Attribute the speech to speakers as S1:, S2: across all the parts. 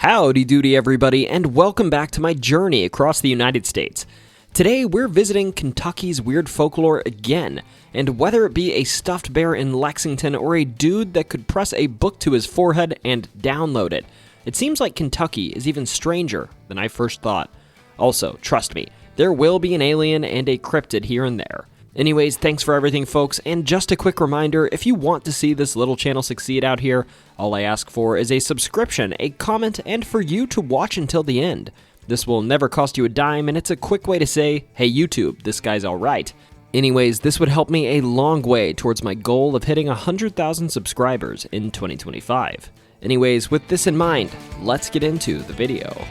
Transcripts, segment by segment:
S1: Howdy doody everybody, and welcome back to my journey across the United States. Today we're visiting Kentucky's weird folklore again, and whether it be a stuffed bear in Lexington or a dude that could press a book to his forehead and download it, it seems like Kentucky is even stranger than I first thought. Also, trust me, there will be an alien and a cryptid here and there. Anyways, thanks for everything, folks, and just a quick reminder, if you want to see this little channel succeed out here, all I ask for is a subscription, a comment, and for you to watch until the end. This will never cost you a dime, and it's a quick way to say, hey YouTube, this guy's alright. Anyways, this would help me a long way towards my goal of hitting 100,000 subscribers in 2025. Anyways, with this in mind, let's get into the video.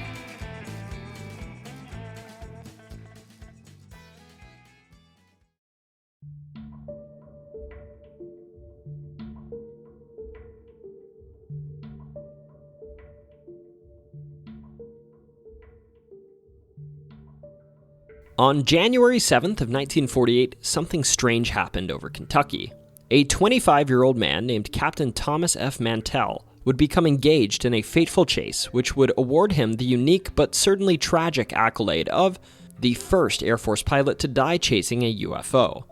S1: On January 7th of 1948, something strange happened over Kentucky. A 25-year-old man named Captain Thomas F. Mantell would become engaged in a fateful chase which would award him the unique but certainly tragic accolade of the first Air Force pilot to die chasing a UFO.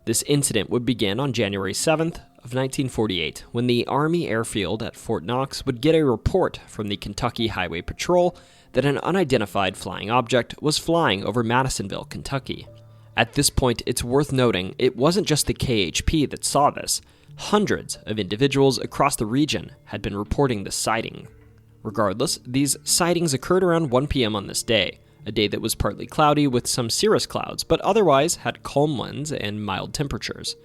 S1: This incident would begin on January 7th of 1948 when the Army airfield at Fort Knox would get a report from the Kentucky Highway Patrol that an unidentified flying object was flying over Madisonville, Kentucky. At this point, it's worth noting it wasn't just the KHP that saw this. Hundreds of individuals across the region had been reporting this sighting. Regardless, these sightings occurred around 1 p.m. on this day, a day that was partly cloudy with some cirrus clouds, but otherwise had calm winds and mild temperatures.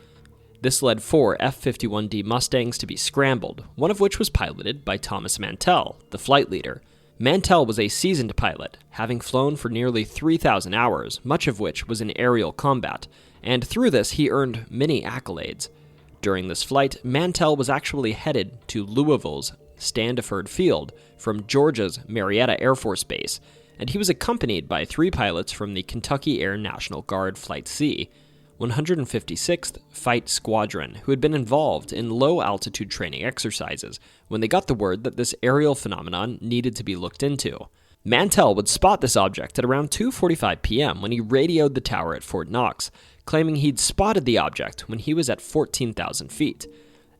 S1: This led 4 F-51D Mustangs to be scrambled, one of which was piloted by Thomas Mantell, the flight leader. Mantell was a seasoned pilot, having flown for nearly 3,000 hours, much of which was in aerial combat, and through this he earned many accolades. During this flight, Mantell was actually headed to Louisville's Standiford Field from Georgia's Marietta Air Force Base, and he was accompanied by 3 pilots from the Kentucky Air National Guard Flight C, 156th Fight Squadron, who had been involved in low-altitude training exercises when they got the word that this aerial phenomenon needed to be looked into. Mantell would spot this object at around 2:45 p.m. when he radioed the tower at Fort Knox, claiming he'd spotted the object when he was at 14,000 feet.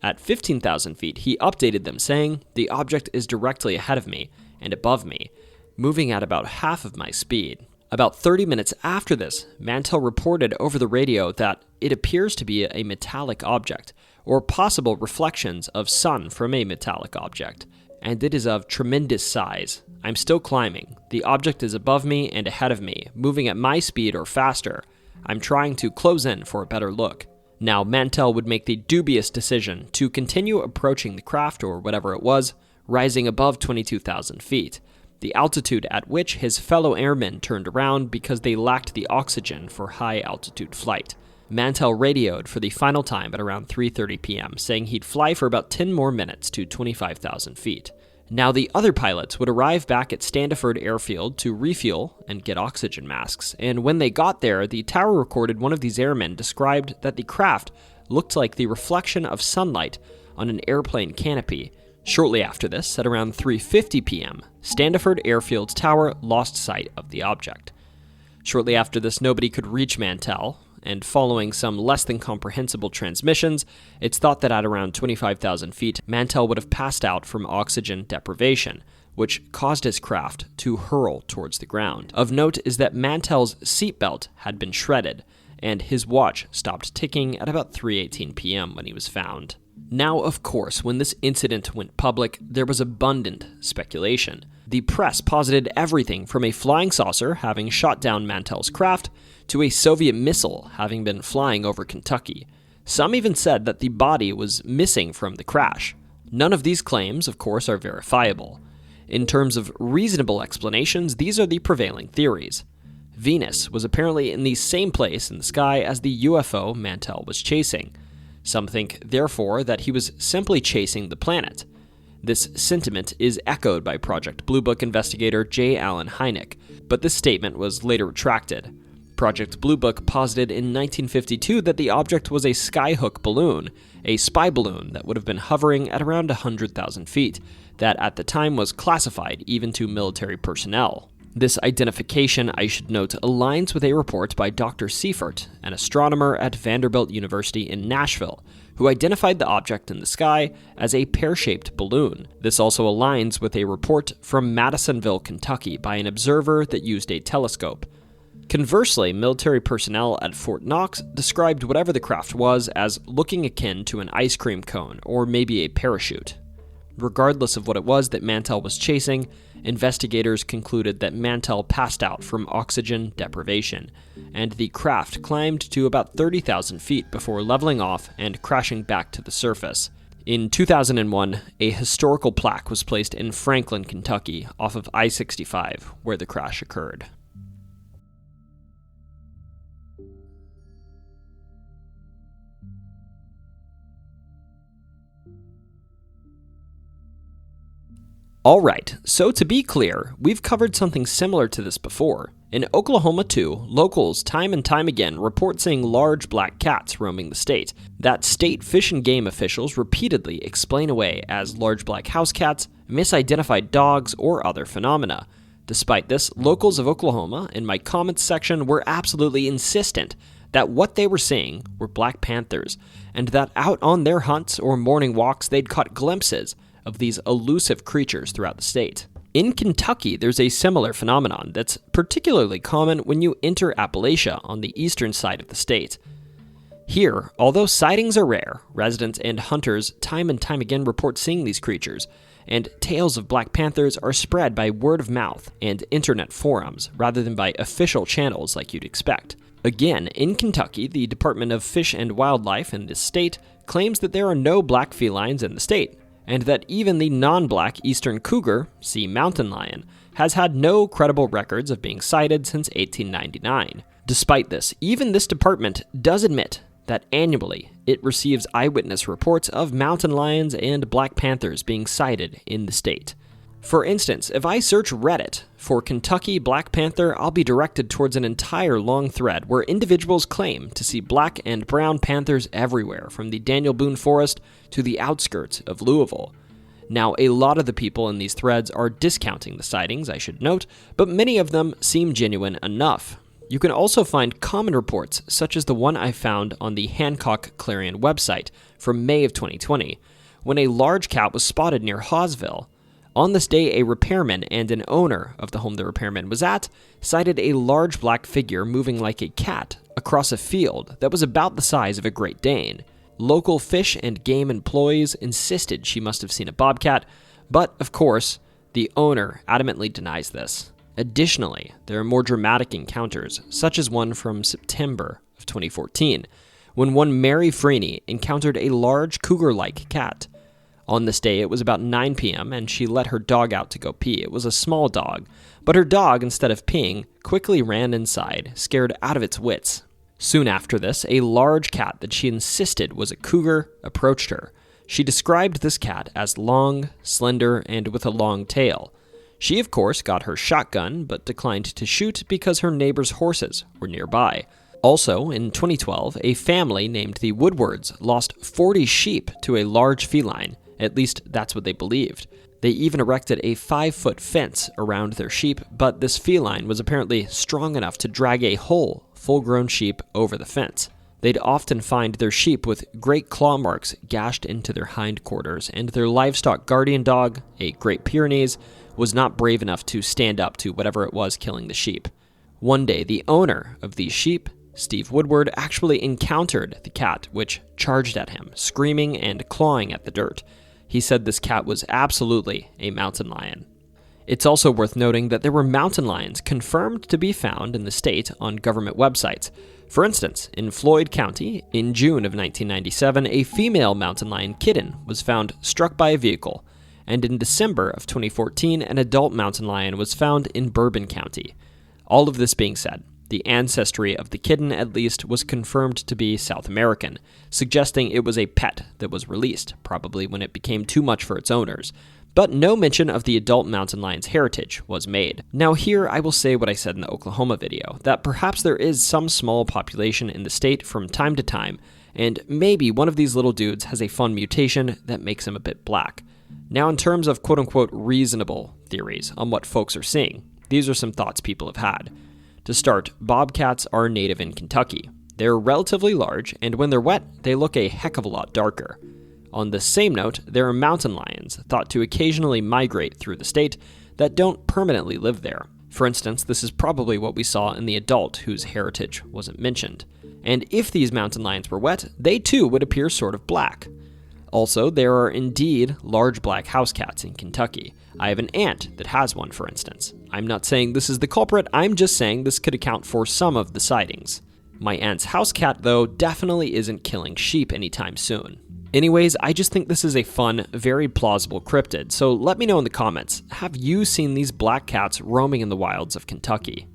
S1: At 15,000 feet, he updated them, saying, "The object is directly ahead of me and above me, moving at about half of my speed." About 30 minutes after this, Mantell reported over the radio that it appears to be a metallic object, or possible reflections of sun from a metallic object, and it is of tremendous size. I'm still climbing. The object is above me and ahead of me, moving at my speed or faster. I'm trying to close in for a better look. Now, Mantell would make the dubious decision to continue approaching the craft, or whatever it was, rising above 22,000 feet. The altitude at which his fellow airmen turned around because they lacked the oxygen for high-altitude flight. Mantell radioed for the final time at around 3:30 p.m., saying he'd fly for about 10 more minutes to 25,000 feet. Now the other pilots would arrive back at Standiford Airfield to refuel and get oxygen masks, and when they got there, the tower recorded one of these airmen described that the craft looked like the reflection of sunlight on an airplane canopy. Shortly after this, at around 3:50 p.m., Standiford Airfield's tower lost sight of the object. Shortly after this, nobody could reach Mantell, and following some less than comprehensible transmissions, it's thought that at around 25,000 feet, Mantell would have passed out from oxygen deprivation, which caused his craft to hurl towards the ground. Of note is that Mantell's seatbelt had been shredded, and his watch stopped ticking at about 3:18 p.m. when he was found. Now, of course, when this incident went public, there was abundant speculation. The press posited everything from a flying saucer having shot down Mantell's craft to a Soviet missile having been flying over Kentucky. Some even said that the body was missing from the crash. None of these claims, of course, are verifiable. In terms of reasonable explanations, these are the prevailing theories. Venus was apparently in the same place in the sky as the UFO Mantell was chasing. Some think, therefore, that he was simply chasing the planet. This sentiment is echoed by Project Blue Book investigator J. Allen Hynek, but this statement was later retracted. Project Blue Book posited in 1952 that the object was a skyhook balloon, a spy balloon that would have been hovering at around 100,000 feet, that at the time was classified even to military personnel. This identification, I should note, aligns with a report by Dr. Seifert, an astronomer at Vanderbilt University in Nashville, who identified the object in the sky as a pear-shaped balloon. This also aligns with a report from Madisonville, Kentucky, by an observer that used a telescope. Conversely, military personnel at Fort Knox described whatever the craft was as looking akin to an ice cream cone or maybe a parachute. Regardless of what it was that Mantell was chasing, investigators concluded that Mantell passed out from oxygen deprivation, and the craft climbed to about 30,000 feet before leveling off and crashing back to the surface. In 2001, a historical plaque was placed in Franklin, Kentucky, off of I-65, where the crash occurred. Alright, so to be clear, we've covered something similar to this before. In Oklahoma too, locals time and time again report seeing large black cats roaming the state, that state fish and game officials repeatedly explain away as large black house cats, misidentified dogs, or other phenomena. Despite this, locals of Oklahoma, in my comments section, were absolutely insistent that what they were seeing were black panthers, and that out on their hunts or morning walks they'd caught glimpses of these elusive creatures throughout the state. In Kentucky, there's a similar phenomenon that's particularly common when you enter Appalachia on the eastern side of the state. Here, although sightings are rare, residents and hunters time and time again report seeing these creatures, and tales of black panthers are spread by word of mouth and internet forums rather than by official channels like you'd expect. Again, in Kentucky, the Department of Fish and Wildlife in this state claims that there are no black felines in the state, and that even the non-black eastern cougar, see mountain lion, has had no credible records of being sighted since 1899. Despite this, even this department does admit that annually it receives eyewitness reports of mountain lions and black panthers being sighted in the state. For instance, if I search Reddit for Kentucky Black Panther, I'll be directed towards an entire long thread where individuals claim to see black and brown panthers everywhere, from the Daniel Boone Forest to the outskirts of Louisville. Now, a lot of the people in these threads are discounting the sightings, I should note, but many of them seem genuine enough. You can also find common reports, such as the one I found on the Hancock Clarion website from May of 2020, when a large cat was spotted near Hawesville. On this day, a repairman and an owner of the home the repairman was at sighted a large black figure moving like a cat across a field that was about the size of a Great Dane. Local fish and game employees insisted she must have seen a bobcat, but, of course, the owner adamantly denies this. Additionally, there are more dramatic encounters, such as one from September of 2014, when one Mary Freeney encountered a large cougar-like cat. On this day, it was about 9 p.m., and she let her dog out to go pee. It was a small dog, but her dog, instead of peeing, quickly ran inside, scared out of its wits. Soon after this, a large cat that she insisted was a cougar approached her. She described this cat as long, slender, and with a long tail. She, of course, got her shotgun, but declined to shoot because her neighbor's horses were nearby. Also, in 2012, a family named the Woodwards lost 40 sheep to a large feline. At least, that's what they believed. They even erected a 5-foot fence around their sheep, but this feline was apparently strong enough to drag a whole, full-grown sheep over the fence. They'd often find their sheep with great claw marks gashed into their hindquarters, and their livestock guardian dog, a Great Pyrenees, was not brave enough to stand up to whatever it was killing the sheep. One day, the owner of these sheep, Steve Woodward, actually encountered the cat, which charged at him, screaming and clawing at the dirt. He said this cat was absolutely a mountain lion. It's also worth noting that there were mountain lions confirmed to be found in the state on government websites. For instance, in Floyd County, in June of 1997, a female mountain lion kitten was found struck by a vehicle, and in December of 2014, an adult mountain lion was found in Bourbon County. All of this being said, the ancestry of the kitten, at least, was confirmed to be South American, suggesting it was a pet that was released, probably when it became too much for its owners. but no mention of the adult mountain lion's heritage was made. Now here I will say what I said in the Oklahoma video, that perhaps there is some small population in the state from time to time, and maybe one of these little dudes has a fun mutation that makes him a bit black. Now in terms of quote-unquote reasonable theories on what folks are seeing, these are some thoughts people have had. To start, bobcats are native in Kentucky. They're relatively large, and when they're wet, they look a heck of a lot darker. On the same note, there are mountain lions, thought to occasionally migrate through the state, that don't permanently live there. For instance, this is probably what we saw in the adult whose heritage wasn't mentioned. And if these mountain lions were wet, they too would appear sort of black. Also, there are indeed large black house cats in Kentucky. I have an aunt that has one, for instance. I'm not saying this is the culprit, I'm just saying this could account for some of the sightings. My aunt's house cat, though, definitely isn't killing sheep anytime soon. Anyways, I just think this is a fun, very plausible cryptid, so let me know in the comments, have you seen these black cats roaming in the wilds of Kentucky?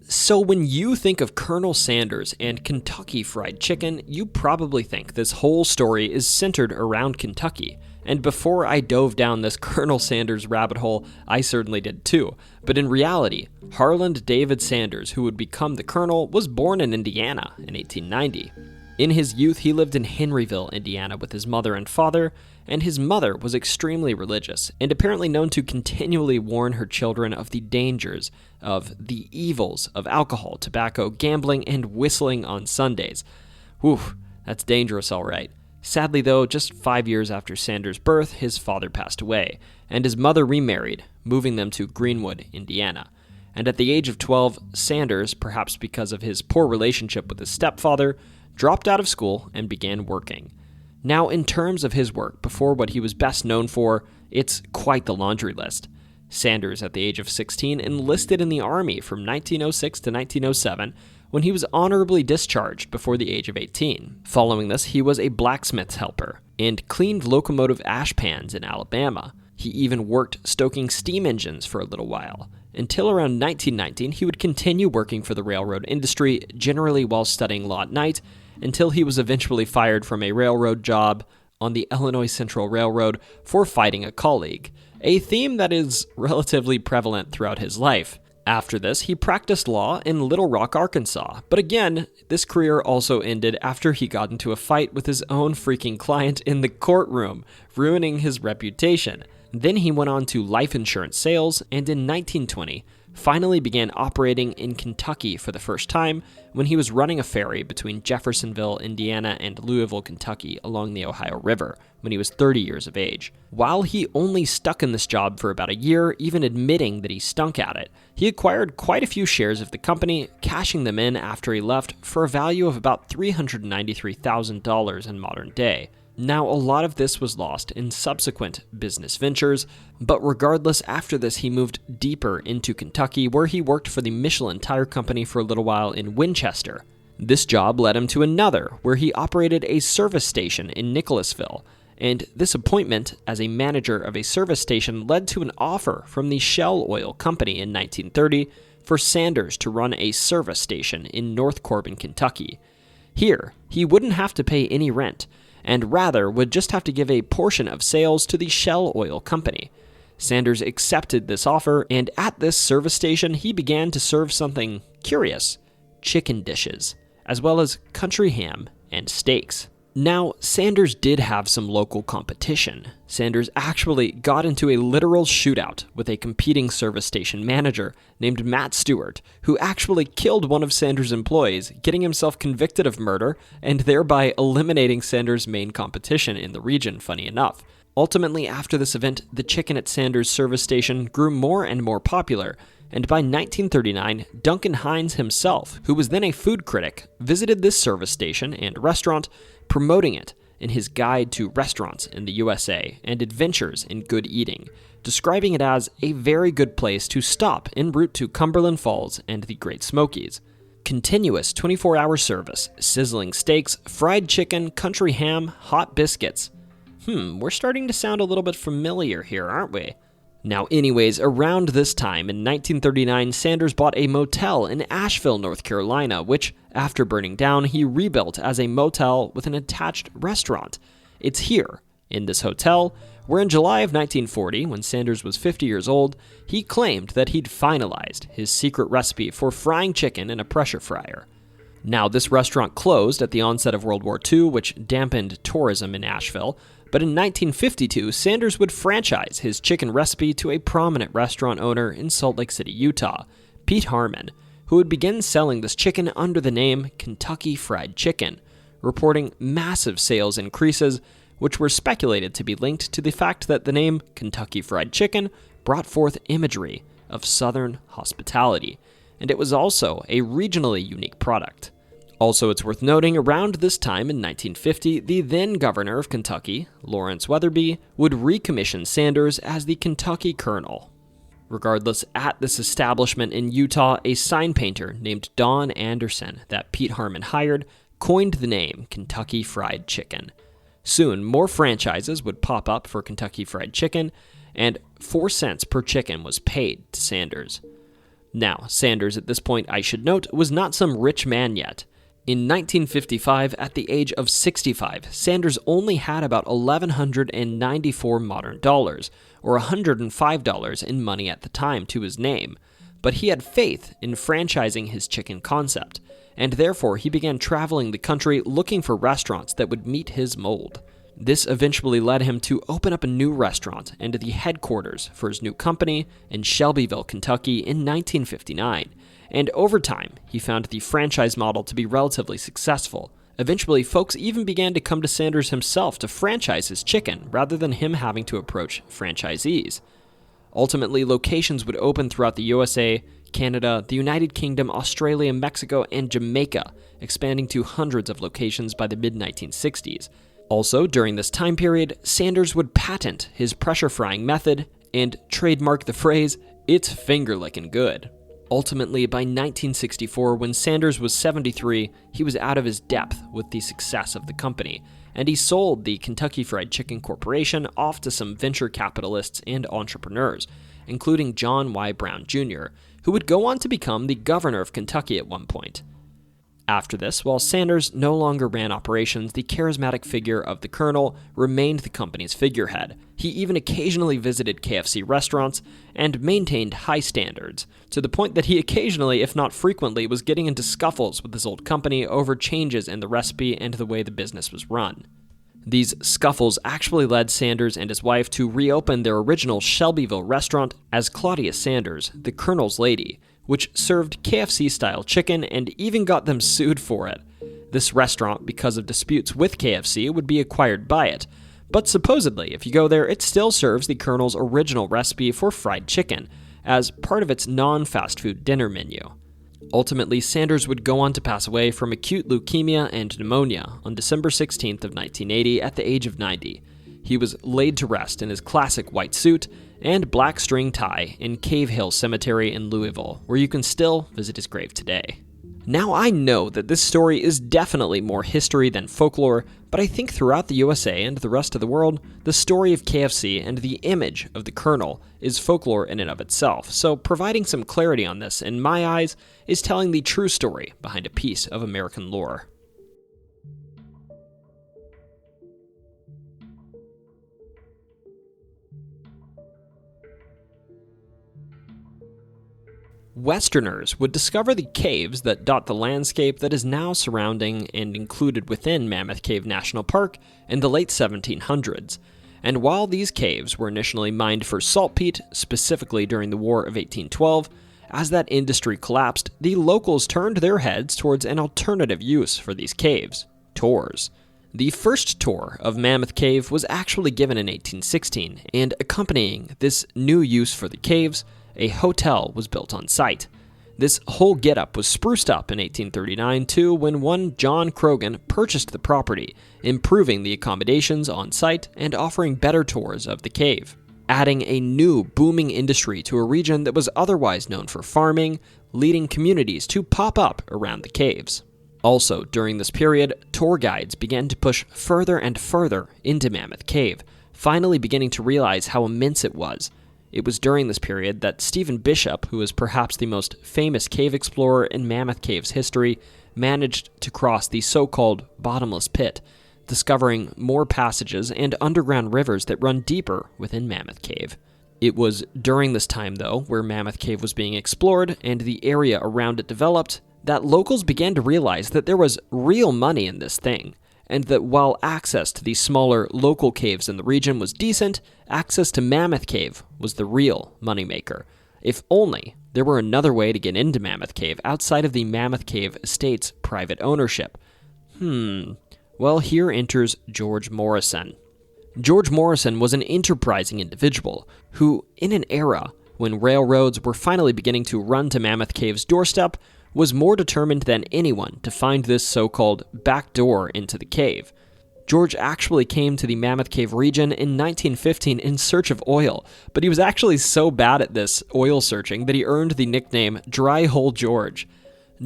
S1: So when you think of Colonel Sanders and Kentucky Fried Chicken, you probably think this whole story is centered around Kentucky. And before I dove down this Colonel Sanders rabbit hole, I certainly did too. But in reality, Harland David Sanders, who would become the colonel, was born in Indiana in 1890. In his youth, he lived in Henryville, Indiana with his mother and father, and his mother was extremely religious, and apparently known to continually warn her children of the dangers, of the evils of alcohol, tobacco, gambling, and whistling on Sundays. Whew, that's dangerous, all right. Sadly, though, just 5 years after Sanders' birth, his father passed away, and his mother remarried, moving them to Greenwood, Indiana. And at the age of 12, Sanders, perhaps because of his poor relationship with his stepfather, dropped out of school and began working. Now, in terms of his work, before what he was best known for, it's quite the laundry list. Sanders, at the age of 16, enlisted in the Army from 1906 to 1907, when he was honorably discharged before the age of 18. Following this, he was a blacksmith's helper and cleaned locomotive ash pans in Alabama. He even worked stoking steam engines for a little while. Until around 1919, he would continue working for the railroad industry, generally while studying law at night, until he was eventually fired from a railroad job on the Illinois Central Railroad for fighting a colleague, a theme that is relatively prevalent throughout his life. After this, he practiced law in Little Rock, Arkansas, but again, this career also ended after he got into a fight with his own freaking client in the courtroom, ruining his reputation. Then he went on to life insurance sales, and in 1920, finally began operating in Kentucky for the first time when he was running a ferry between Jeffersonville, Indiana, and Louisville, Kentucky along the Ohio River when he was 30 years of age. While he only stuck in this job for about a year, even admitting that he stunk at it, he acquired quite a few shares of the company, cashing them in after he left for a value of about $393,000 in modern day. Now, a lot of this was lost in subsequent business ventures, but regardless, after this he moved deeper into Kentucky, where he worked for the Michelin Tire Company for a little while in Winchester. This job led him to another, where he operated a service station in Nicholasville, and this appointment as a manager of a service station led to an offer from the Shell Oil Company in 1930 for Sanders to run a service station in North Corbin, Kentucky. Here, he wouldn't have to pay any rent, and rather would just have to give a portion of sales to the Shell Oil Company. Sanders accepted this offer, and at this service station he began to serve something curious: chicken dishes, as well as country ham and steaks. Now, Sanders did have some local competition. Sanders actually got into a literal shootout with a competing service station manager named Matt Stewart, who actually killed one of Sanders' employees, getting himself convicted of murder and thereby eliminating Sanders' main competition in the region, funny enough. Ultimately, after this event, the chicken at Sanders' service station grew more and more popular, and by 1939, Duncan Hines himself, who was then a food critic, visited this service station and restaurant, promoting it in his guide to restaurants in the USA and adventures in good eating, describing it as a very good place to stop en route to Cumberland Falls and the Great Smokies. Continuous 24-hour service, sizzling steaks, fried chicken, country ham, hot biscuits. We're starting to sound a little bit familiar here, aren't we? Now anyways, around this time in 1939, Sanders bought a motel in Asheville, North Carolina, which, after burning down, he rebuilt as a motel with an attached restaurant. It's here, in this hotel, where in July of 1940, when Sanders was 50 years old, he claimed that he'd finalized his secret recipe for frying chicken in a pressure fryer. Now, this restaurant closed at the onset of World War II, which dampened tourism in Asheville, but in 1952, Sanders would franchise his chicken recipe to a prominent restaurant owner in Salt Lake City, Utah, Pete Harmon, who would begin selling this chicken under the name Kentucky Fried Chicken, reporting massive sales increases, which were speculated to be linked to the fact that the name Kentucky Fried Chicken brought forth imagery of Southern hospitality, and it was also a regionally unique product. Also, it's worth noting, around this time in 1950, the then governor of Kentucky, Lawrence Weatherby, would recommission Sanders as the Kentucky Colonel. Regardless, at this establishment in Utah, a sign painter named Don Anderson that Pete Harmon hired coined the name Kentucky Fried Chicken. Soon, more franchises would pop up for Kentucky Fried Chicken, and 4 cents per chicken was paid to Sanders. Now, Sanders, at this point, I should note, was not some rich man yet. In 1955, at the age of 65, Sanders only had about 1,194 modern dollars, or $105 in money at the time, to his name. But he had faith in franchising his chicken concept, and therefore he began traveling the country looking for restaurants that would meet his mold. This eventually led him to open up a new restaurant and the headquarters for his new company in Shelbyville, Kentucky in 1959. And over time, he found the franchise model to be relatively successful. Eventually, folks even began to come to Sanders himself to franchise his chicken, rather than him having to approach franchisees. Ultimately, locations would open throughout the USA, Canada, the United Kingdom, Australia, Mexico, and Jamaica, expanding to hundreds of locations by the mid-1960s. Also, during this time period, Sanders would patent his pressure frying method and trademark the phrase, "It's finger-lickin' good." Ultimately, by 1964, when Sanders was 73, he was out of his depth with the success of the company, and he sold the Kentucky Fried Chicken Corporation off to some venture capitalists and entrepreneurs, including John Y. Brown Jr., who would go on to become the governor of Kentucky at one point. After this, while Sanders no longer ran operations, the charismatic figure of the Colonel remained the company's figurehead. He even occasionally visited KFC restaurants and maintained high standards, to the point that he occasionally, if not frequently, was getting into scuffles with his old company over changes in the recipe and the way the business was run. These scuffles actually led Sanders and his wife to reopen their original Shelbyville restaurant as Claudia Sanders, the Colonel's Lady, which served KFC-style chicken and even got them sued for it. This restaurant, because of disputes with KFC, would be acquired by it, but supposedly, if you go there, it still serves the Colonel's original recipe for fried chicken as part of its non-fast food dinner menu. Ultimately, Sanders would go on to pass away from acute leukemia and pneumonia on December 16th of 1980 at the age of 90. He was laid to rest in his classic white suit and black string tie in Cave Hill Cemetery in Louisville, where you can still visit his grave today. Now, I know that this story is definitely more history than folklore, but I think throughout the USA and the rest of the world, the story of KFC and the image of the Colonel is folklore in and of itself, so providing some clarity on this, in my eyes, is telling the true story behind a piece of American lore. Westerners would discover the caves that dot the landscape that is now surrounding and included within Mammoth Cave National Park in the late 1700s. And while these caves were initially mined for saltpeat, specifically during the War of 1812, as that industry collapsed, the locals turned their heads towards an alternative use for these caves: tours. The first tour of Mammoth Cave was actually given in 1816, and accompanying this new use for the caves, a hotel was built on site. This whole getup was spruced up in 1839 too, when one John Croghan purchased the property, improving the accommodations on site and offering better tours of the cave, adding a new booming industry to a region that was otherwise known for farming, leading communities to pop up around the caves. Also, during this period, tour guides began to push further and further into Mammoth Cave, finally beginning to realize how immense it was. It was during this period that Stephen Bishop, who is perhaps the most famous cave explorer in Mammoth Cave's history, managed to cross the so-called bottomless pit, discovering more passages and underground rivers that run deeper within Mammoth Cave. It was during this time, though, where Mammoth Cave was being explored and the area around it developed, that locals began to realize that there was real money in this thing, and that while access to these smaller local caves in the region was decent, access to Mammoth Cave was the real moneymaker. If only there were another way to get into Mammoth Cave outside of the Mammoth Cave estate's private ownership. Well, here enters George Morrison. George Morrison was an enterprising individual who, in an era when railroads were finally beginning to run to Mammoth Cave's doorstep, was more determined than anyone to find this so-called back door into the cave. George actually came to the Mammoth Cave region in 1915 in search of oil, but he was actually so bad at this oil searching that he earned the nickname Dry Hole George.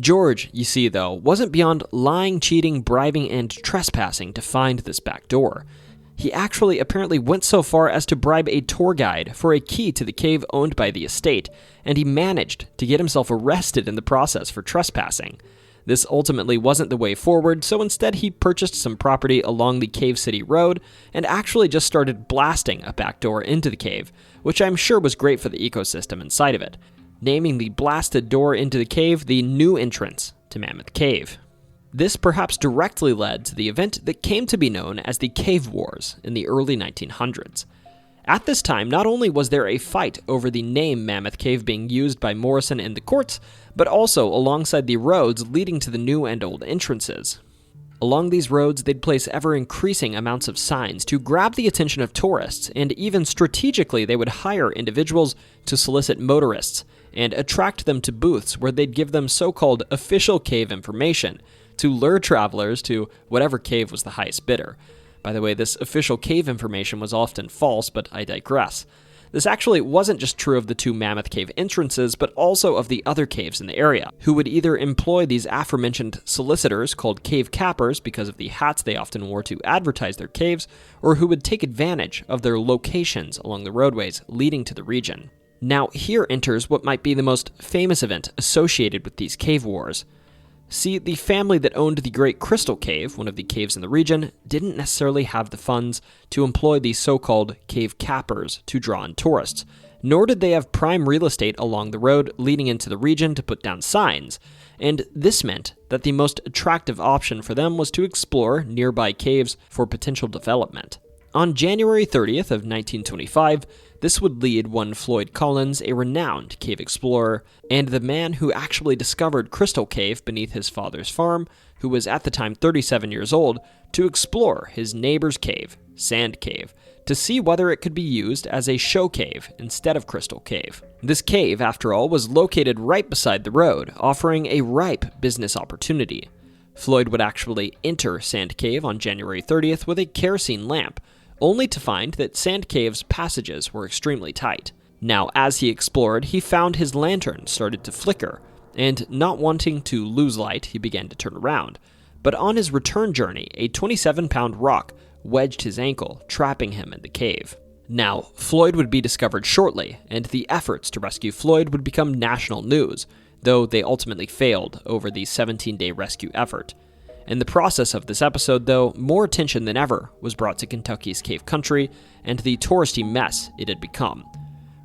S1: George, you see though, wasn't beyond lying, cheating, bribing, and trespassing to find this back door. He actually apparently went so far as to bribe a tour guide for a key to the cave owned by the estate, and he managed to get himself arrested in the process for trespassing. This ultimately wasn't the way forward, so instead he purchased some property along the Cave City Road and actually just started blasting a back door into the cave, which I'm sure was great for the ecosystem inside of it, naming the blasted door into the cave the new entrance to Mammoth Cave. This perhaps directly led to the event that came to be known as the Cave Wars in the early 1900s. At this time, not only was there a fight over the name Mammoth Cave being used by Morrison in the courts, but also alongside the roads leading to the new and old entrances. Along these roads, they'd place ever-increasing amounts of signs to grab the attention of tourists, and even strategically they would hire individuals to solicit motorists and attract them to booths where they'd give them so-called official cave information to lure travelers to whatever cave was the highest bidder. By the way, this official cave information was often false, but I digress. This actually wasn't just true of the two Mammoth Cave entrances, but also of the other caves in the area, who would either employ these aforementioned solicitors called cave cappers because of the hats they often wore to advertise their caves, or who would take advantage of their locations along the roadways leading to the region. Now, here enters what might be the most famous event associated with these cave wars. See, the family that owned the Great Crystal Cave, one of the caves in the region, didn't necessarily have the funds to employ these so-called cave cappers to draw in tourists, nor did they have prime real estate along the road leading into the region to put down signs, and this meant that the most attractive option for them was to explore nearby caves for potential development. On January 30th of 1925, this would lead one Floyd Collins, a renowned cave explorer, and the man who actually discovered Crystal Cave beneath his father's farm, who was at the time 37 years old, to explore his neighbor's cave, Sand Cave, to see whether it could be used as a show cave instead of Crystal Cave. This cave, after all, was located right beside the road, offering a ripe business opportunity. Floyd would actually enter Sand Cave on January 30th with a kerosene lamp, only to find that Sand Cave's passages were extremely tight. Now, as he explored, he found his lantern started to flicker, and not wanting to lose light, he began to turn around. But on his return journey, a 27-pound rock wedged his ankle, trapping him in the cave. Now, Floyd would be discovered shortly, and the efforts to rescue Floyd would become national news, though they ultimately failed over the 17-day rescue effort. In the process of this episode, though, more attention than ever was brought to Kentucky's cave country and the touristy mess it had become.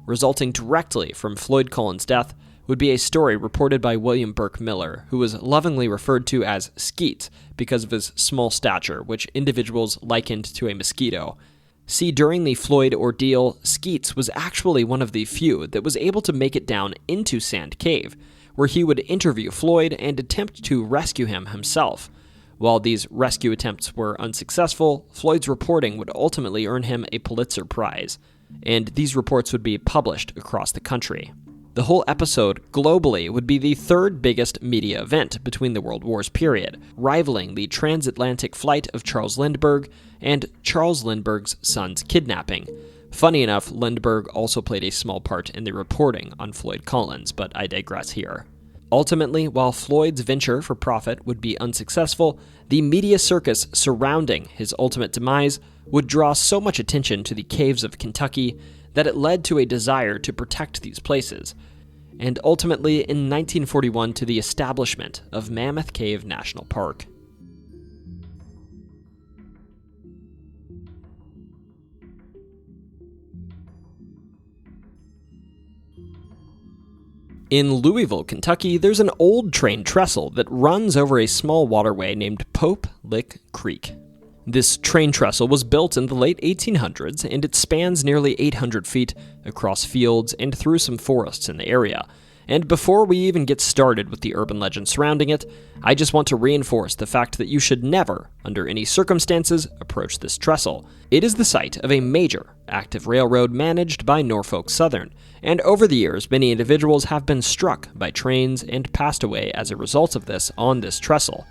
S1: Resulting directly from Floyd Collins' death would be a story reported by William Burke Miller, who was lovingly referred to as Skeet because of his small stature, which individuals likened to a mosquito. See, during the Floyd ordeal, Skeets was actually one of the few that was able to make it down into Sand Cave, where he would interview Floyd and attempt to rescue him himself. While these rescue attempts were unsuccessful, Floyd's reporting would ultimately earn him a Pulitzer Prize, and these reports would be published across the country. The whole episode, globally, would be the third biggest media event between the World Wars period, rivaling the transatlantic flight of Charles Lindbergh and Charles Lindbergh's son's kidnapping. Funny enough, Lindbergh also played a small part in the reporting on Floyd Collins, but I digress here. Ultimately, while Floyd's venture for profit would be unsuccessful, the media circus surrounding his ultimate demise would draw so much attention to the caves of Kentucky that it led to a desire to protect these places, and ultimately in 1941 to the establishment of Mammoth Cave National Park. In Louisville, Kentucky, there's an old train trestle that runs over a small waterway named Pope Lick Creek. This train trestle was built in the late 1800s, and it spans nearly 800 feet across fields and through some forests in the area. And before we even get started with the urban legend surrounding it, I just want to reinforce the fact that you should never, under any circumstances, approach this trestle. It is the site of a major active railroad managed by Norfolk Southern, and over the years, many individuals have been struck by trains and passed away as a result of this on this trestle.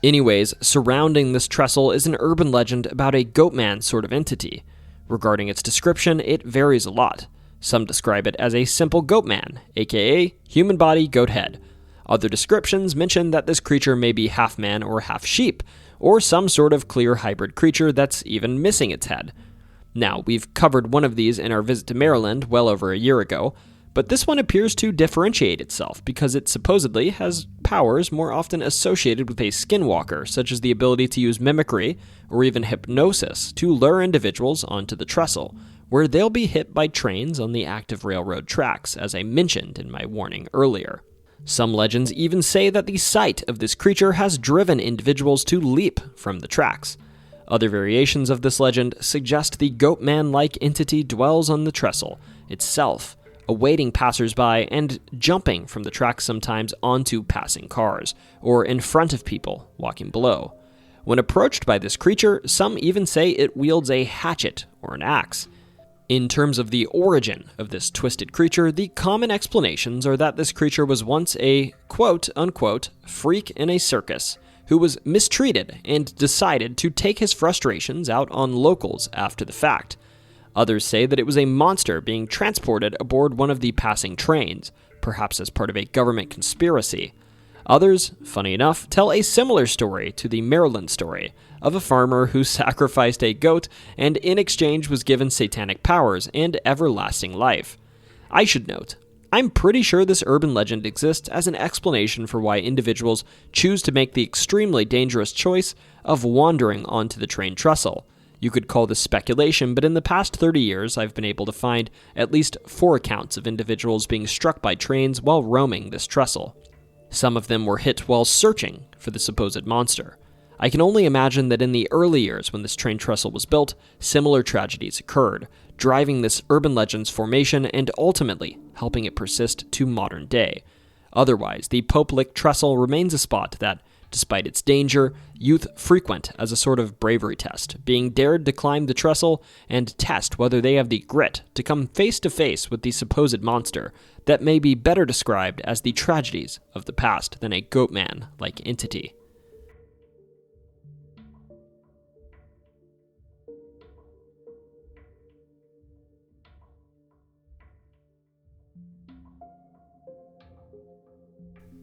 S1: Anyways, surrounding this trestle is an urban legend about a goatman sort of entity. Regarding its description, it varies a lot. Some describe it as a simple goatman, aka human body, goat head. Other descriptions mention that this creature may be half man or half sheep, or some sort of clear hybrid creature that's even missing its head. Now, we've covered one of these in our visit to Maryland well over a year ago, but this one appears to differentiate itself because it supposedly has powers more often associated with a skinwalker, such as the ability to use mimicry or even hypnosis to lure individuals onto the trestle, where they'll be hit by trains on the active railroad tracks, as I mentioned in my warning earlier. Some legends even say that the sight of this creature has driven individuals to leap from the tracks. Other variations of this legend suggest the goatman-like entity dwells on the trestle itself, awaiting passersby and jumping from the tracks sometimes onto passing cars, or in front of people walking below. When approached by this creature, some even say it wields a hatchet or an axe. In terms of the origin of this twisted creature, the common explanations are that this creature was once a quote-unquote freak in a circus who was mistreated and decided to take his frustrations out on locals after the fact. Others say that it was a monster being transported aboard one of the passing trains, perhaps as part of a government conspiracy. Others, funny enough, tell a similar story to the Maryland story of a farmer who sacrificed a goat and in exchange was given satanic powers and everlasting life. I should note, I'm pretty sure this urban legend exists as an explanation for why individuals choose to make the extremely dangerous choice of wandering onto the train trestle. You could call this speculation, but in the past 30 years, I've been able to find at least 4 accounts of individuals being struck by trains while roaming this trestle. Some of them were hit while searching for the supposed monster. I can only imagine that in the early years when this train trestle was built, similar tragedies occurred, driving this urban legend's formation and ultimately helping it persist to modern day. Otherwise, the Pope Lick trestle remains a spot that, despite its danger, youth frequent as a sort of bravery test, being dared to climb the trestle and test whether they have the grit to come face to face with the supposed monster that may be better described as the tragedies of the past than a goatman-like entity.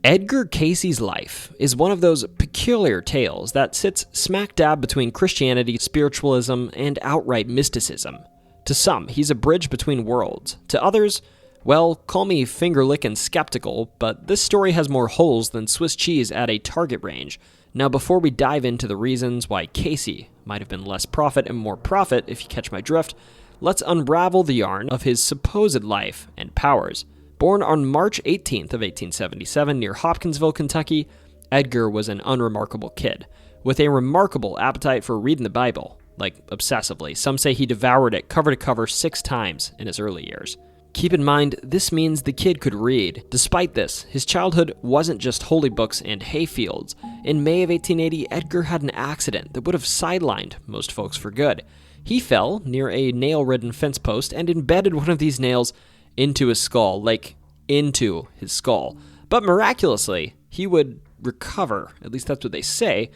S1: Edgar Cayce's life is one of those peculiar tales that sits smack dab between Christianity, spiritualism, and outright mysticism. To some, he's a bridge between worlds. To others, well, call me finger-licking skeptical, but this story has more holes than Swiss cheese at a target range. Now, before we dive into the reasons why Cayce might have been less prophet and more prophet, if you catch my drift, let's unravel the yarn of his supposed life and powers. Born on March 18th of 1877 near Hopkinsville, Kentucky, Edgar was an unremarkable kid, with a remarkable appetite for reading the Bible, like obsessively. Some say he devoured it cover to cover 6 times in his early years. Keep in mind, this means the kid could read. Despite this, his childhood wasn't just holy books and hayfields. In May of 1880, Edgar had an accident that would have sidelined most folks for good. He fell near a nail-ridden fence post and embedded one of these nails into his skull, But miraculously, he would recover, at least that's what they say.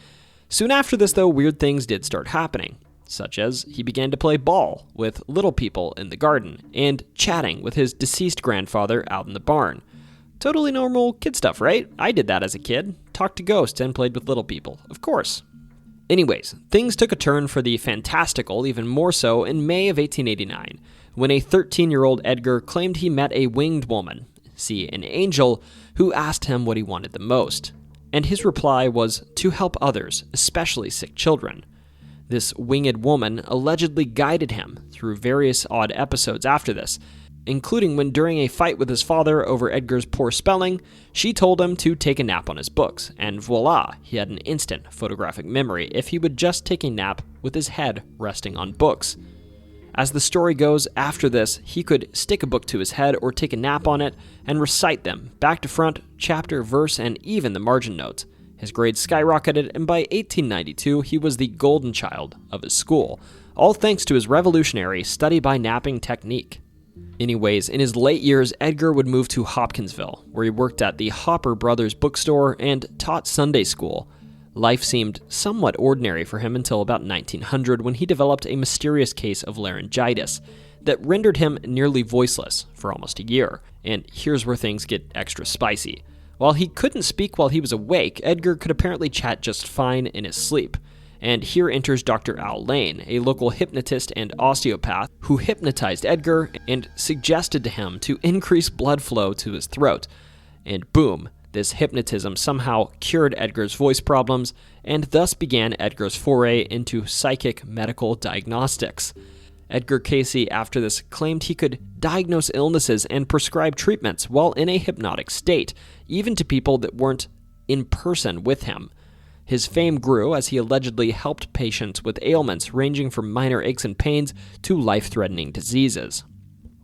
S1: Soon after this, though, weird things did start happening, such as he began to play ball with little people in the garden and chatting with his deceased grandfather out in the barn. Totally normal kid stuff, right? I did that as a kid. Talked to ghosts and played with little people, of course. Anyways, things took a turn for the fantastical even more so in May of 1889, when a 13-year-old Edgar claimed he met a winged woman, see, an angel, who asked him what he wanted the most. And his reply was to help others, especially sick children. This winged woman allegedly guided him through various odd episodes after this, including when during a fight with his father over Edgar's poor spelling, she told him to take a nap on his books, and voila, he had an instant photographic memory if he would just take a nap with his head resting on books. As the story goes, after this, he could stick a book to his head or take a nap on it and recite them, back to front, chapter, verse, and even the margin notes. His grades skyrocketed, and by 1892, he was the golden child of his school, all thanks to his revolutionary study-by-napping technique. Anyways, in his late years, Edgar would move to Hopkinsville, where he worked at the Hopper Brothers bookstore and taught Sunday school. Life seemed somewhat ordinary for him until about 1900, when he developed a mysterious case of laryngitis that rendered him nearly voiceless for almost a year. And here's where things get extra spicy. While he couldn't speak while he was awake, Edgar could apparently chat just fine in his sleep. And here enters Dr. Al Lane, a local hypnotist and osteopath who hypnotized Edgar and suggested to him to increase blood flow to his throat. And boom, this hypnotism somehow cured Edgar's voice problems, and thus began Edgar's foray into psychic medical diagnostics. Edgar Cayce, after this, claimed he could diagnose illnesses and prescribe treatments while in a hypnotic state, even to people that weren't in person with him. His fame grew as he allegedly helped patients with ailments ranging from minor aches and pains to life-threatening diseases.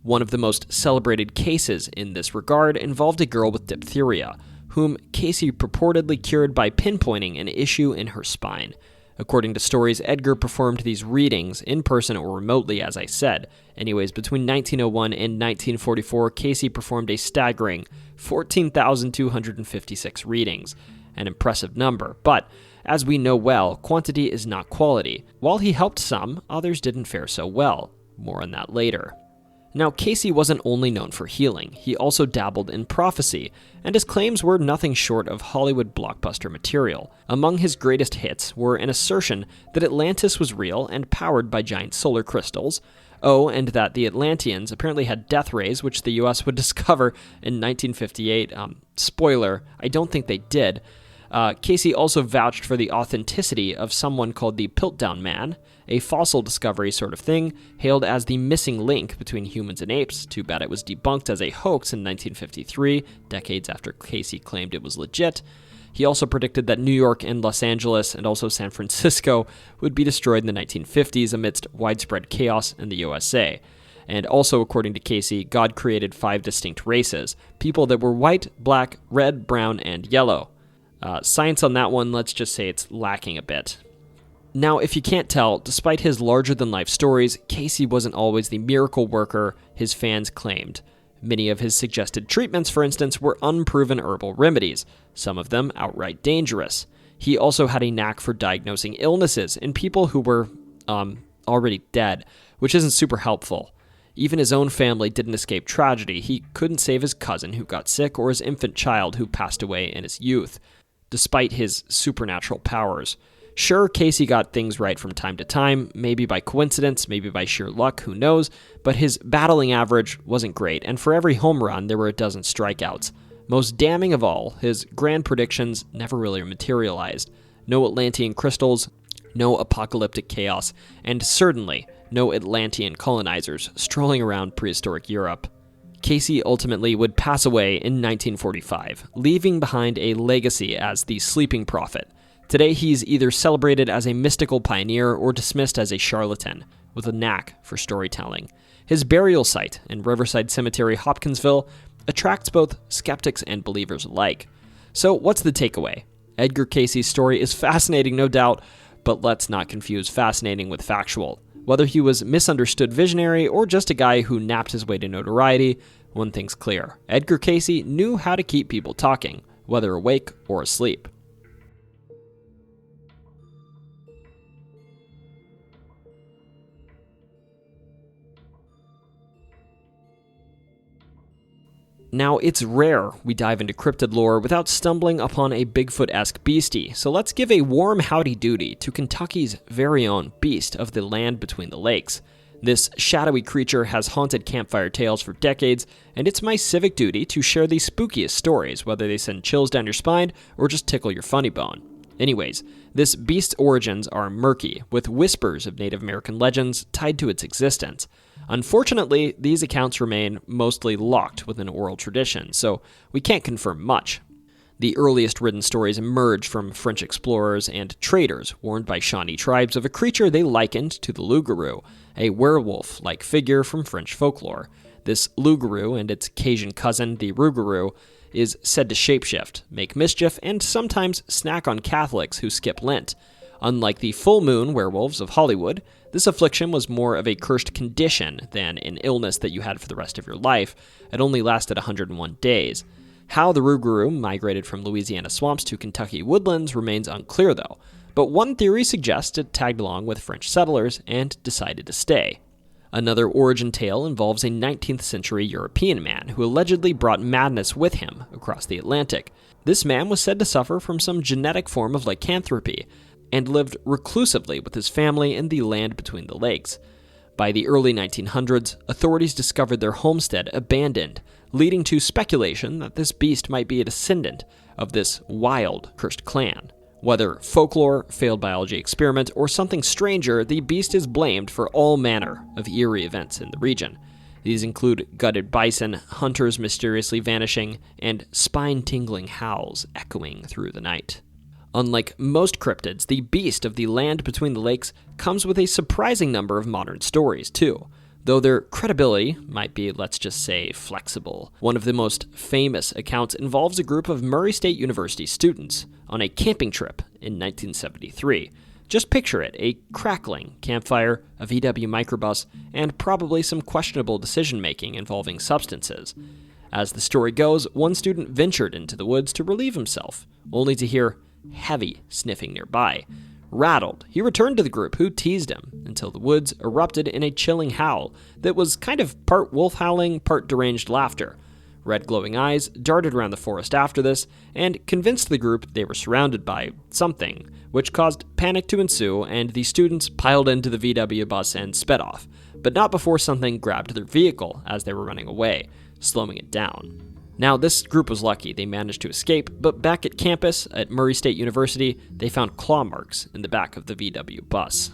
S1: One of the most celebrated cases in this regard involved a girl with diphtheria, whom Cayce purportedly cured by pinpointing an issue in her spine. According to stories, Edgar performed these readings in person or remotely, as I said. Anyways, between 1901 and 1944, Cayce performed a staggering 14,256 readings. An impressive number, but as we know well, quantity is not quality. While he helped some, others didn't fare so well. More on that later. Now, Cayce wasn't only known for healing, he also dabbled in prophecy, and his claims were nothing short of Hollywood blockbuster material. Among his greatest hits were an assertion that Atlantis was real and powered by giant solar crystals, and that the Atlanteans apparently had death rays, which the US would discover in 1958. Spoiler, I don't think they did. Cayce also vouched for the authenticity of someone called the Piltdown Man, a fossil discovery sort of thing, hailed as the missing link between humans and apes. Too bad it was debunked as a hoax in 1953, decades after Cayce claimed it was legit. He also predicted that New York and Los Angeles, and also San Francisco, would be destroyed in the 1950s amidst widespread chaos in the USA. And also, according to Cayce, God created 5 distinct races, people that were white, black, red, brown, and yellow. Science on that one, let's just say it's lacking a bit. Now, if you can't tell, despite his larger-than-life stories, Cayce wasn't always the miracle worker his fans claimed. Many of his suggested treatments, for instance, were unproven herbal remedies, some of them outright dangerous. He also had a knack for diagnosing illnesses in people who were already dead, which isn't super helpful. Even his own family didn't escape tragedy. He couldn't save his cousin who got sick or his infant child who passed away in his youth, despite his supernatural powers. Sure, Cayce got things right from time to time, maybe by coincidence, maybe by sheer luck, who knows, but his battling average wasn't great, and for every home run, there were a dozen strikeouts. Most damning of all, his grand predictions never really materialized. No Atlantean crystals, no apocalyptic chaos, and certainly no Atlantean colonizers strolling around prehistoric Europe. Cayce ultimately would pass away in 1945, leaving behind a legacy as the sleeping prophet. Today, he's either celebrated as a mystical pioneer or dismissed as a charlatan, with a knack for storytelling. His burial site in Riverside Cemetery, Hopkinsville, attracts both skeptics and believers alike. So what's the takeaway? Edgar Cayce's story is fascinating, no doubt, but let's not confuse fascinating with factual. Whether he was misunderstood visionary or just a guy who napped his way to notoriety, one thing's clear. Edgar Cayce knew how to keep people talking, whether awake or asleep. Now, it's rare we dive into cryptid lore without stumbling upon a Bigfoot-esque beastie, so let's give a warm howdy doody to Kentucky's very own beast of the land between the lakes. This shadowy creature has haunted campfire tales for decades, and it's my civic duty to share the spookiest stories, whether they send chills down your spine or just tickle your funny bone. Anyways, this beast's origins are murky, with whispers of Native American legends tied to its existence. Unfortunately, these accounts remain mostly locked within oral tradition, so we can't confirm much. The earliest written stories emerged from French explorers and traders warned by Shawnee tribes of a creature they likened to the loup-garou, a werewolf-like figure from French folklore. This loup-garou and its Cajun cousin, the rougarou, is said to shapeshift, make mischief, and sometimes snack on Catholics who skip Lent. Unlike the full moon werewolves of Hollywood, this affliction was more of a cursed condition than an illness that you had for the rest of your life. It only lasted 101 days. How the rougarou migrated from Louisiana swamps to Kentucky woodlands remains unclear though, but one theory suggests it tagged along with French settlers and decided to stay. Another origin tale involves a 19th century European man who allegedly brought madness with him across the Atlantic. This man was said to suffer from some genetic form of lycanthropy and lived reclusively with his family in the land between the lakes. By the early 1900s, authorities discovered their homestead abandoned, leading to speculation that this beast might be a descendant of this wild, cursed clan. Whether folklore, failed biology experiment, or something stranger, the beast is blamed for all manner of eerie events in the region. These include gutted bison, hunters mysteriously vanishing, and spine-tingling howls echoing through the night. Unlike most cryptids, the beast of the land between the lakes comes with a surprising number of modern stories, too, though their credibility might be, let's just say, flexible. One of the most famous accounts involves a group of Murray State University students on a camping trip in 1973. Just picture it, a crackling campfire, a VW microbus, and probably some questionable decision-making involving substances. As the story goes, one student ventured into the woods to relieve himself, only to hear heavy sniffing nearby. Rattled, he returned to the group, who teased him, until the woods erupted in a chilling howl that was kind of part wolf howling, part deranged laughter. Red glowing eyes darted around the forest after this, and convinced the group they were surrounded by something, which caused panic to ensue, and the students piled into the VW bus and sped off, but not before something grabbed their vehicle as they were running away, slowing it down. Now, this group was lucky. They managed to escape, but back at campus at Murray State University, they found claw marks in the back of the VW bus.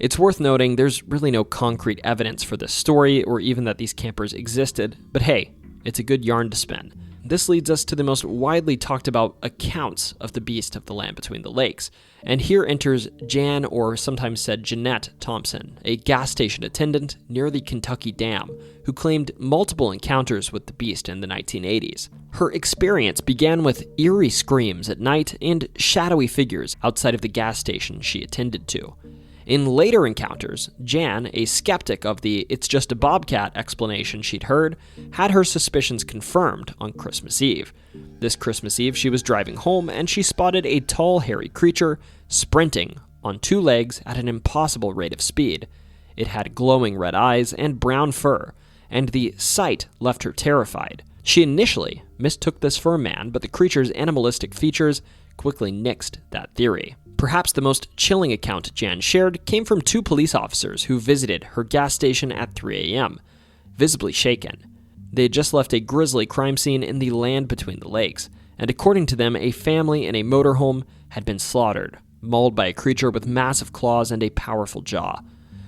S1: It's worth noting there's really no concrete evidence for this story, or even that these campers existed, but hey, it's a good yarn to spin. This leads us to the most widely talked about accounts of the beast of the land between the lakes. And here enters Jan, or sometimes said Jeanette Thompson, a gas station attendant near the Kentucky Dam, who claimed multiple encounters with the beast in the 1980s. Her experience began with eerie screams at night and shadowy figures outside of the gas station she attended to. In later encounters, Jan, a skeptic of the "it's just a bobcat" explanation she'd heard, had her suspicions confirmed on Christmas Eve. This Christmas Eve, she was driving home and she spotted a tall, hairy creature sprinting on two legs at an impossible rate of speed. It had glowing red eyes and brown fur, and the sight left her terrified. She initially mistook this for a man, but the creature's animalistic features quickly nixed that theory. Perhaps the most chilling account Jan shared came from two police officers who visited her gas station at 3 a.m., visibly shaken. They had just left a grisly crime scene in the land between the lakes, and according to them, a family in a motorhome had been slaughtered, mauled by a creature with massive claws and a powerful jaw.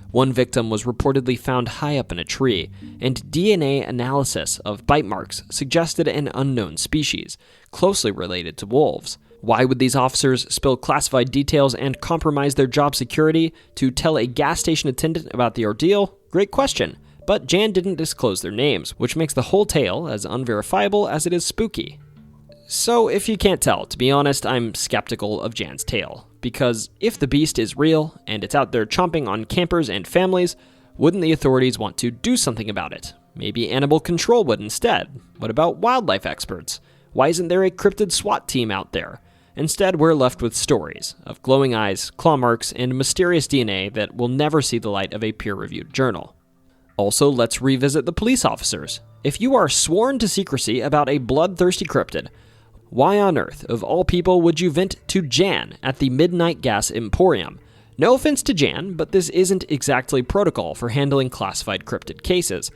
S1: One victim was reportedly found high up in a tree, and DNA analysis of bite marks suggested an unknown species, closely related to wolves. Why would these officers spill classified details and compromise their job security to tell a gas station attendant about the ordeal? Great question. But Jan didn't disclose their names, which makes the whole tale as unverifiable as it is spooky. So if you can't tell, to be honest, I'm skeptical of Jan's tale. Because if the beast is real, and it's out there chomping on campers and families, wouldn't the authorities want to do something about it? Maybe animal control would instead. What about wildlife experts? Why isn't there a cryptid SWAT team out there? Instead, we're left with stories of glowing eyes, claw marks, and mysterious DNA that will never see the light of a peer-reviewed journal. Also, let's revisit the police officers. If you are sworn to secrecy about a bloodthirsty cryptid, why on earth, of all people, would you vent to Jan at the Midnight Gas Emporium? No offense to Jan, but this isn't exactly protocol for handling classified cryptid cases.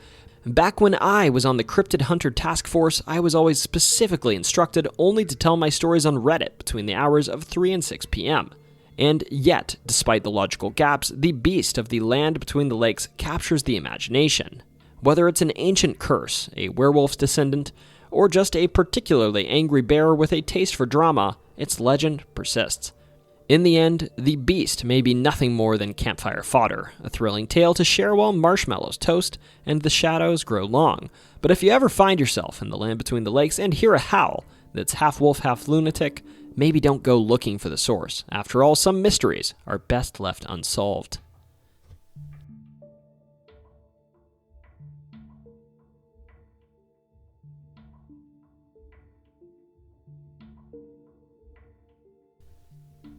S1: Back when I was on the Cryptid Hunter Task Force, I was always specifically instructed only to tell my stories on Reddit between the hours of 3 and 6 p.m. And yet, despite the logical gaps, the beast of the land between the lakes captures the imagination. Whether it's an ancient curse, a werewolf's descendant, or just a particularly angry bear with a taste for drama, its legend persists. In the end, the beast may be nothing more than campfire fodder, a thrilling tale to share while marshmallows toast and the shadows grow long. But if you ever find yourself in the land between the lakes and hear a howl that's half wolf, half lunatic, maybe don't go looking for the source. After all, some mysteries are best left unsolved.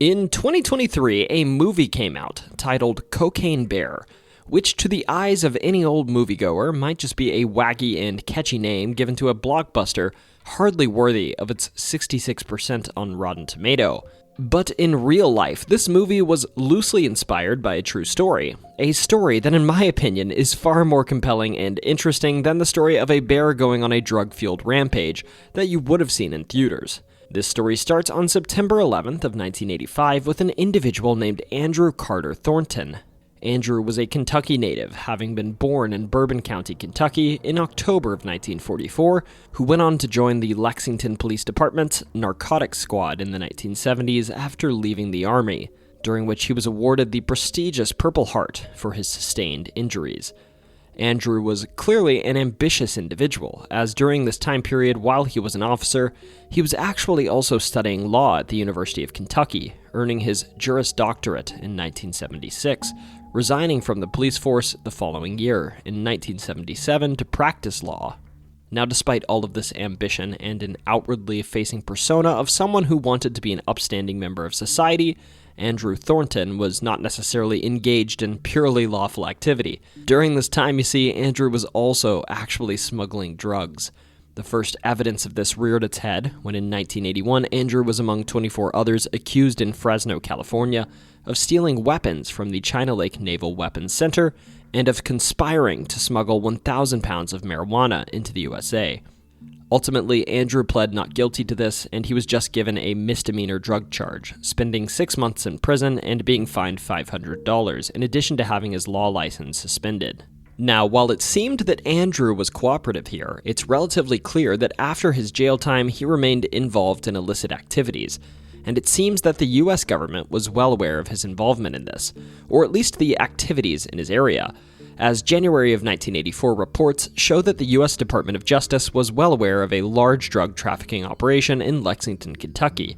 S1: In 2023, a movie came out titled Cocaine Bear, which to the eyes of any old moviegoer might just be a wacky and catchy name given to a blockbuster hardly worthy of its 66% on Rotten Tomato. But in real life, this movie was loosely inspired by a true story. A story that, in my opinion, is far more compelling and interesting than the story of a bear going on a drug-fueled rampage that you would have seen in theaters. This story starts on September 11th of 1985 with an individual named Andrew Carter Thornton. Andrew was a Kentucky native, having been born in Bourbon County, Kentucky in October of 1944, who went on to join the Lexington Police Department's Narcotics Squad in the 1970s after leaving the Army, during which he was awarded the prestigious Purple Heart for his sustained injuries. Andrew was clearly an ambitious individual, as during this time period while he was an officer, he was actually also studying law at the University of Kentucky, earning his Juris Doctorate in 1976, resigning from the police force the following year, in 1977, to practice law. Now, despite all of this ambition and an outwardly facing persona of someone who wanted to be an upstanding member of society, Andrew Thornton was not necessarily engaged in purely lawful activity. During this time, you see, Andrew was also actually smuggling drugs. The first evidence of this reared its head when in 1981, Andrew was among 24 others accused in Fresno, California, of stealing weapons from the China Lake Naval Weapons Center and of conspiring to smuggle 1,000 pounds of marijuana into the USA. Ultimately, Andrew pled not guilty to this, and he was just given a misdemeanor drug charge, spending 6 months in prison and being fined $500, in addition to having his law license suspended. Now, while it seemed that Andrew was cooperative here, it's relatively clear that after his jail time, he remained involved in illicit activities, and it seems that the US government was well aware of his involvement in this, or at least the activities in his area, as January of 1984 reports show that the U.S. Department of Justice was well aware of a large drug trafficking operation in Lexington, Kentucky,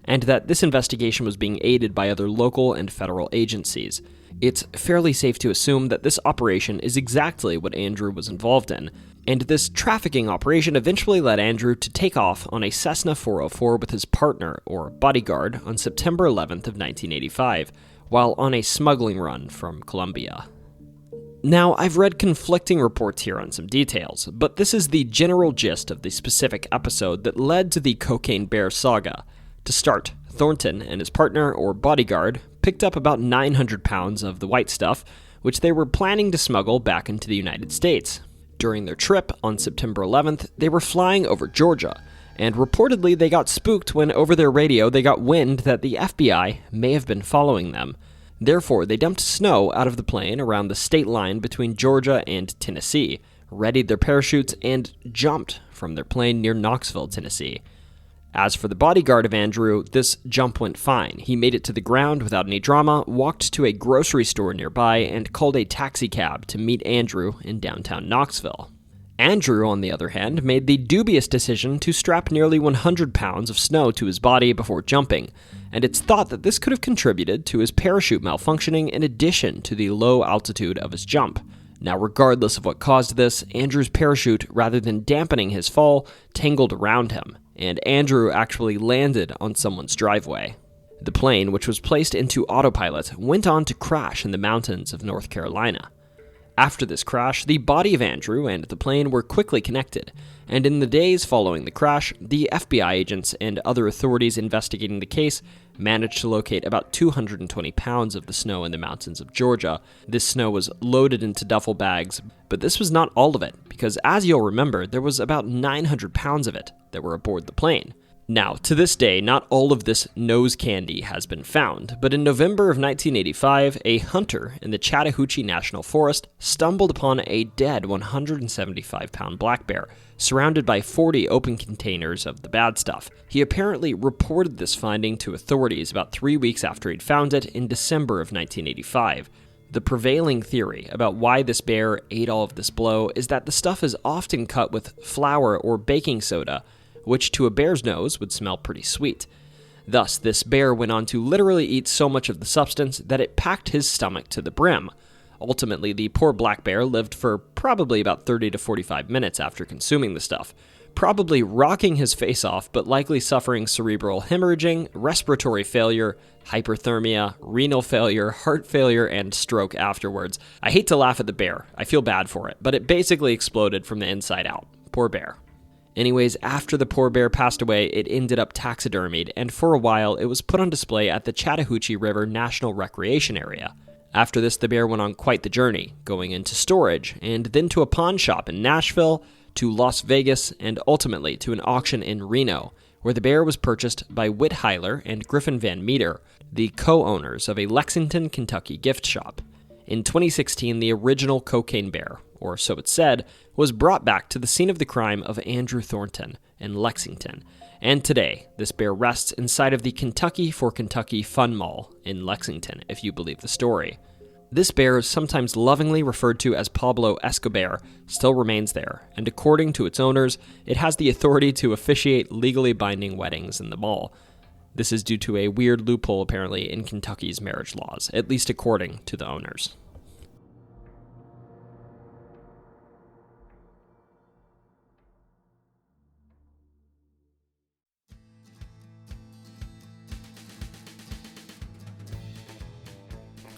S1: and that this investigation was being aided by other local and federal agencies. It's fairly safe to assume that this operation is exactly what Andrew was involved in, and this trafficking operation eventually led Andrew to take off on a Cessna 404 with his partner, or bodyguard, on September 11th of 1985, while on a smuggling run from Colombia. Now, I've read conflicting reports here on some details, but this is the general gist of the specific episode that led to the Cocaine Bear saga. To start, Thornton and his partner, or bodyguard, picked up about 900 pounds of the white stuff, which they were planning to smuggle back into the United States. During their trip on September 11th, they were flying over Georgia, and reportedly they got spooked when over their radio they got wind that the FBI may have been following them. Therefore, they dumped snow out of the plane around the state line between Georgia and Tennessee, readied their parachutes, and jumped from their plane near Knoxville, Tennessee. As for the bodyguard of Andrew, this jump went fine. He made it to the ground without any drama, walked to a grocery store nearby, and called a taxi cab to meet Andrew in downtown Knoxville. Andrew, on the other hand, made the dubious decision to strap nearly 100 pounds of snow to his body before jumping, and it's thought that this could have contributed to his parachute malfunctioning in addition to the low altitude of his jump. Now, regardless of what caused this, Andrew's parachute, rather than dampening his fall, tangled around him, and Andrew actually landed on someone's driveway. The plane, which was placed into autopilot, went on to crash in the mountains of North Carolina. After this crash, the body of Andrew and the plane were quickly connected, and in the days following the crash, the FBI agents and other authorities investigating the case managed to locate about 220 pounds of the snow in the mountains of Georgia. This snow was loaded into duffel bags, but this was not all of it, because as you'll remember, there was about 900 pounds of it that were aboard the plane. Now, to this day, not all of this nose candy has been found, but in November of 1985, a hunter in the Chattahoochee National Forest stumbled upon a dead 175-pound black bear, surrounded by 40 open containers of the bad stuff. He apparently reported this finding to authorities about 3 weeks after he'd found it in December of 1985. The prevailing theory about why this bear ate all of this blow is that the stuff is often cut with flour or baking soda, which to a bear's nose would smell pretty sweet. Thus, this bear went on to literally eat so much of the substance that it packed his stomach to the brim. Ultimately, the poor black bear lived for probably about 30 to 45 minutes after consuming the stuff, probably rocking his face off, but likely suffering cerebral hemorrhaging, respiratory failure, hyperthermia, renal failure, heart failure, and stroke afterwards. I hate to laugh at the bear, I feel bad for it, but it basically exploded from the inside out. Poor bear. Anyways, after the poor bear passed away, it ended up taxidermied, and for a while it was put on display at the Chattahoochee River National Recreation Area. After this, the bear went on quite the journey, going into storage, and then to a pawn shop in Nashville, to Las Vegas, and ultimately to an auction in Reno, where the bear was purchased by Whit Heiler and Griffin Van Meter, the co-owners of a Lexington, Kentucky gift shop. In 2016, the original cocaine bear, or so it said, was brought back to the scene of the crime of Andrew Thornton in Lexington, and today, this bear rests inside of the Kentucky for Kentucky Fun Mall in Lexington, if you believe the story. This bear, sometimes lovingly referred to as Pablo Escobar, still remains there, and according to its owners, it has the authority to officiate legally binding weddings in the mall. This is due to a weird loophole apparently in Kentucky's marriage laws, at least according to the owners.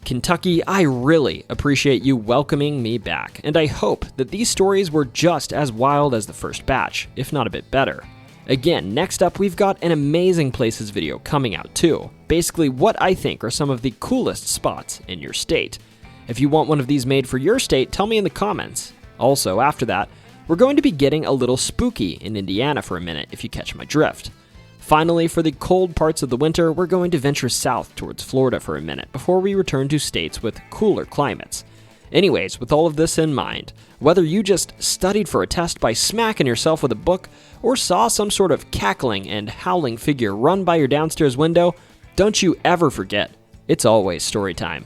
S1: Kentucky, I really appreciate you welcoming me back, and I hope that these stories were just as wild as the first batch, if not a bit better. Again, next up we've got an amazing places video coming out too. Basically what I think are some of the coolest spots in your state. If you want one of these made for your state, tell me in the comments. Also, after that, we're going to be getting a little spooky in Indiana for a minute, if you catch my drift. Finally, for the cold parts of the winter, we're going to venture south towards Florida for a minute before we return to states with cooler climates. Anyways, with all of this in mind, whether you just studied for a test by smacking yourself with a book, or saw some sort of cackling and howling figure run by your downstairs window, don't you ever forget, it's always story time.